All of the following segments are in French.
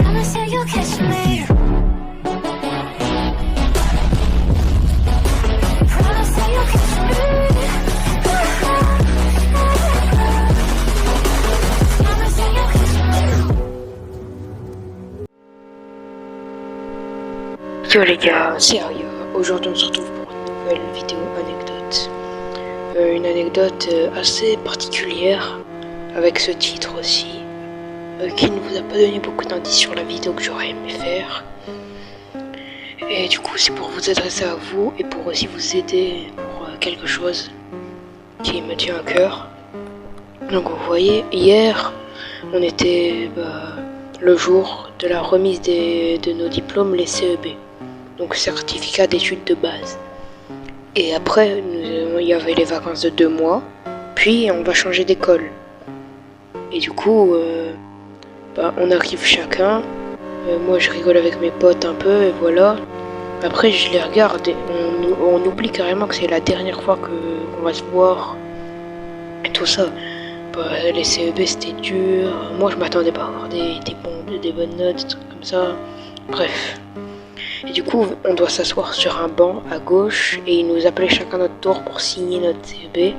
Promise that you'll catch me. Promise that you'll catch me. Promise that you'll catch me. Yo les gars, c'est Aria. Aujourd'hui on se retrouve pour une nouvelle vidéo anecdote. Une anecdote assez particulière, avec ce titre aussi, qui ne vous a pas donné beaucoup d'indices sur la vidéo que j'aurais aimé faire. Et du coup c'est pour vous adresser à vous et pour aussi vous aider pour quelque chose qui me tient à cœur. Donc vous voyez, hier on était le jour de la remise de nos diplômes, les CEB, donc certificat d'études de base. Et après il y avait les vacances de 2 mois, puis on va changer d'école. Et du coup on arrive chacun, moi je rigole avec mes potes un peu et voilà. Après je les regarde et on oublie carrément que c'est la dernière fois qu'on va se voir et tout ça. Les CEB c'était dur, moi je m'attendais pas à avoir des bonnes notes, des trucs comme ça, bref. Et du coup on doit s'asseoir sur un banc à gauche et ils nous appelaient chacun notre tour pour signer notre CEB.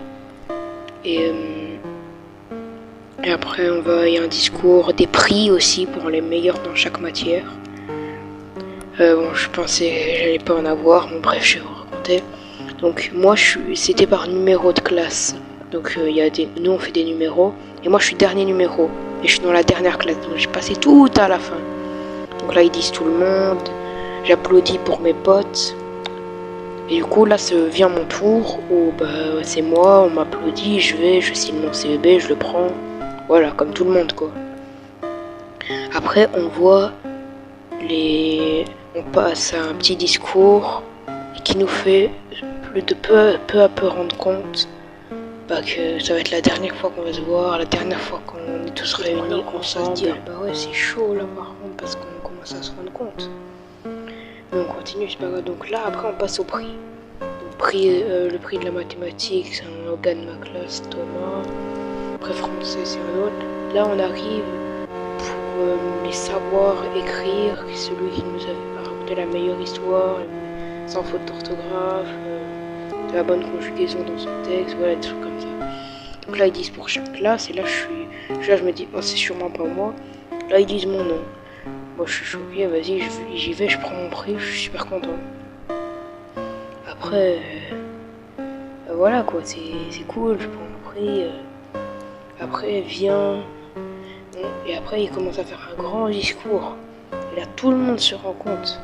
Et après il y a un discours, des prix aussi pour les meilleurs dans chaque matière. Bon, je pensais j'allais pas en avoir, bon bref, je vais vous raconter. Donc moi c'était par numéro de classe. Donc nous on fait des numéros et moi je suis dernier numéro et je suis dans la dernière classe, donc j'ai passé tout à la fin. Donc là ils disent tout le monde, j'applaudis pour mes potes et du coup là vient mon tour où c'est moi, on m'applaudit, je signe mon CEB, je le prends, voilà, comme tout le monde quoi. Après on voit on passe à un petit discours qui nous fait peu à peu rendre compte que ça va être la dernière fois qu'on va se voir, la dernière fois qu'on est tous réunis ensemble. Ouais, c'est chaud là par contre parce qu'on commence à se rendre compte. Mais on continue, c'est pas grave. Donc là après on passe au prix. Le prix de la mathématique, c'est un gars de ma classe, Thomas. Après français, c'est un autre. Là on arrive pour les savoirs écrire, celui qui nous avait raconté la meilleure histoire, sans faute d'orthographe, de la bonne conjugaison dans son texte, voilà, des trucs comme ça. Donc là ils disent pour chaque classe et là je me dis oh c'est sûrement pas moi. Là ils disent mon nom. Moi je suis choqué, vas-y j'y vais, je prends mon prix, je suis super content. Après voilà quoi, c'est cool, je prends mon prix. Après vient et après il commence à faire un grand discours. Et là tout le monde se rend compte.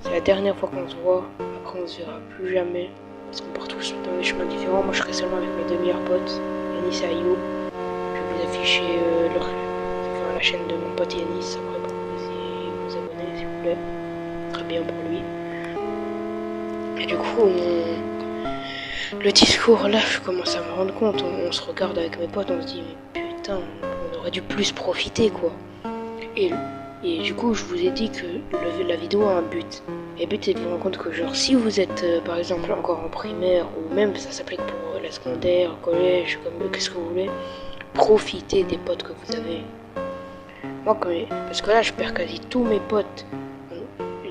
C'est la dernière fois qu'on se voit, après on se verra plus jamais. Parce qu'on part tous dans des chemins différents. Moi je serai seulement avec mes deux meilleurs potes, Yanis et Ayoub. Je vais vous afficher la chaîne de mon pote Yanis après pour vous abonner s'il vous plaît. Très bien pour lui. Et du coup le discours là je commence à me rendre compte, on se regarde avec mes potes, on se dit mais putain on aurait dû plus profiter quoi. Et du coup, je vous ai dit que la vidéo a un but. Et le but, c'est de vous rendre compte que, genre, si vous êtes, par exemple, encore en primaire, ou même, ça s'applique pour la secondaire, le collège, comme qu'est-ce que vous voulez, profitez des potes que vous avez. Moi, parce que là, je perds quasi tous mes potes.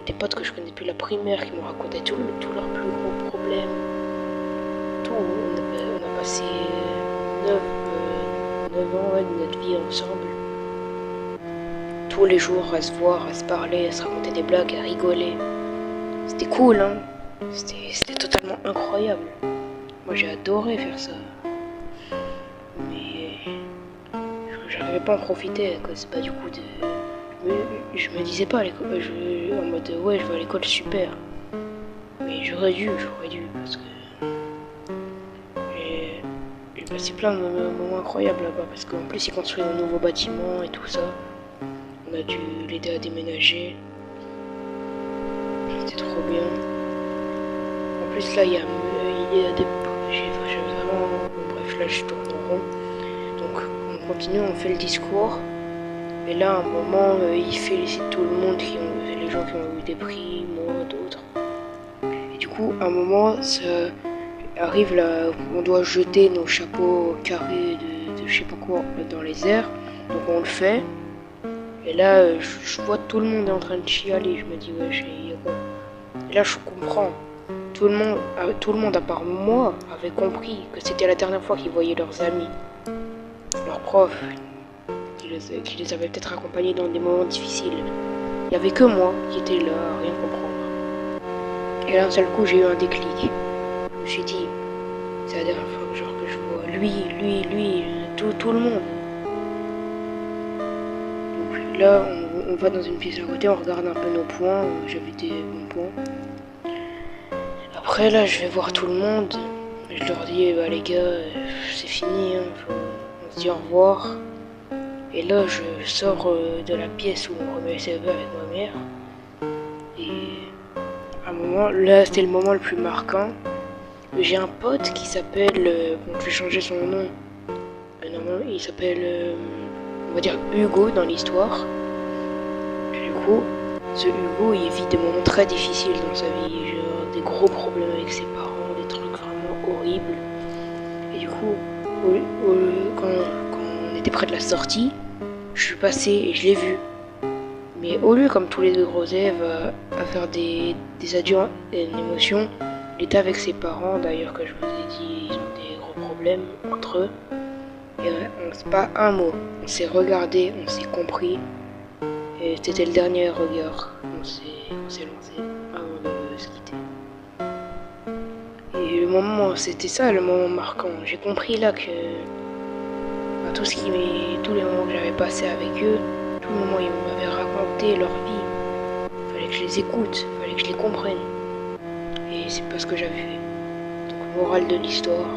Des potes que je connais depuis la primaire, qui m'ont raconté tous leurs plus gros problèmes. Tout, on a passé 9 ans de notre vie ensemble. Tous les jours à se voir, à se parler, à se raconter des blagues, à rigoler. C'était cool, hein. C'était totalement incroyable. Moi j'ai adoré faire ça. Mais j'arrivais pas à en profiter à cause du coup Mais je me disais pas à l'école, en mode ouais je vais à l'école super. Mais j'aurais dû parce que j'ai passé plein de moments incroyables là-bas parce qu'en plus ils construisent un nouveau bâtiment et tout ça. On a dû l'aider à déménager. C'était trop bien. En plus là il y a des... J'ai vraiment... Bon, bref là je tourne en rond. Donc on continue, on fait le discours. Et là à un moment il félicite tout le monde, les gens qui ont eu des prix, moi, d'autres. Et du coup à un moment ça arrive là, on doit jeter nos chapeaux carrés de je sais pas quoi dans les airs. Donc on le fait. Et là, je vois tout le monde est en train de chialer. Je me dis, ouais, il y a quoi? Et là, je comprends. Tout le monde à part moi avait compris que c'était la dernière fois qu'ils voyaient leurs amis, leurs profs, qui les avaient peut-être accompagnés dans des moments difficiles. Il n'y avait que moi qui était là à rien comprendre. Et là, d'un seul coup, j'ai eu un déclic. Je me suis dit, c'est la dernière fois que je vois lui, tout le monde. Donc là, on va dans une pièce à côté, on regarde un peu nos points. J'avais des bons points. Après là, je vais voir tout le monde. Je leur dis, bah les gars, c'est fini, hein, on se dit au revoir. Et là, je sors de la pièce où on remet les CV avec ma mère. Et à un moment, là, c'était le moment le plus marquant. J'ai un pote qui s'appelle, bon, je vais changer son nom. Normalement, il s'appelle, on va dire Hugo dans l'histoire. Du coup, ce Hugo, il vit des moments très difficiles dans sa vie, genre des gros problèmes avec ses parents, des trucs vraiment horribles. Et du coup, quand on était près de la sortie, je suis passé et je l'ai vu. Mais au lieu, comme tous les deux gros élèves, à faire des adieux et une émotion, il était avec ses parents, d'ailleurs, que je vous ai dit, ils ont des gros problèmes entre eux. Et on ne sait pas un mot, on s'est regardé, on s'est compris. Et c'était le dernier regard. On s'est lancé avant de se quitter. Et le moment, c'était ça le moment marquant. J'ai compris là que tous les moments que j'avais passés avec eux, tous les moments où ils m'avaient raconté leur vie, fallait que je les écoute, fallait que je les comprenne. Et c'est pas ce que j'avais fait. Donc morale de l'histoire,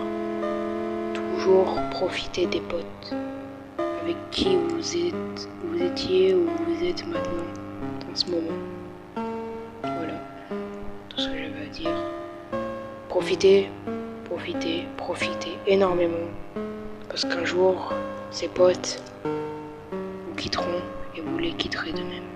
toujours profiter des potes avec qui vous étiez ou vous êtes maintenant, dans ce moment. Voilà, tout ce que j'avais à dire. Profitez énormément, parce qu'un jour, ces potes vous quitteront et vous les quitterez de même.